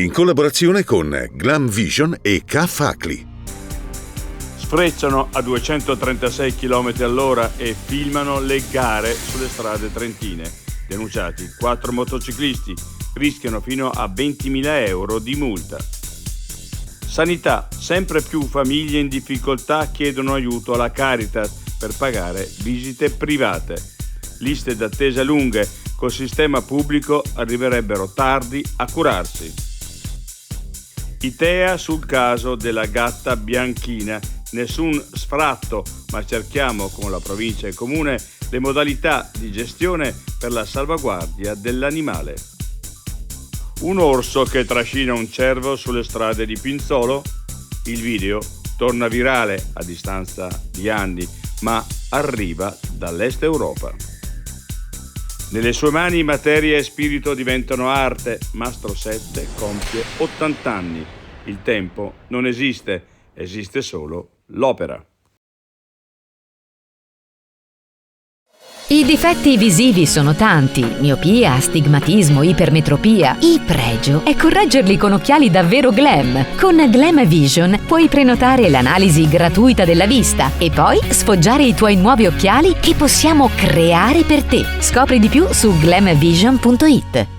in collaborazione con Glam Vision e K-Facli. Sfrecciano a 236 km all'ora e filmano le gare sulle strade trentine. Denunciati 4 motociclisti, rischiano fino a 20.000 euro di multa. Sanità, sempre più famiglie in difficoltà chiedono aiuto alla Caritas per pagare visite private. Liste d'attesa lunghe, col sistema pubblico arriverebbero tardi a curarsi. Itea sul caso della gatta bianchina. Nessun sfratto, ma cerchiamo con la provincia e il comune le modalità di gestione per la salvaguardia dell'animale. Un orso che trascina un cervo sulle strade di Pinzolo? Il video torna virale a distanza di anni, ma arriva dall'Est Europa. Nelle sue mani materia e spirito diventano arte. Mastro 7 compie 80 anni. Il tempo non esiste, esiste solo l'opera. I difetti visivi sono tanti: miopia, astigmatismo, ipermetropia. Il pregio è correggerli con occhiali davvero glam. Con Glam Vision puoi prenotare l'analisi gratuita della vista e poi sfoggiare i tuoi nuovi occhiali che possiamo creare per te. Scopri di più su glamvision.it.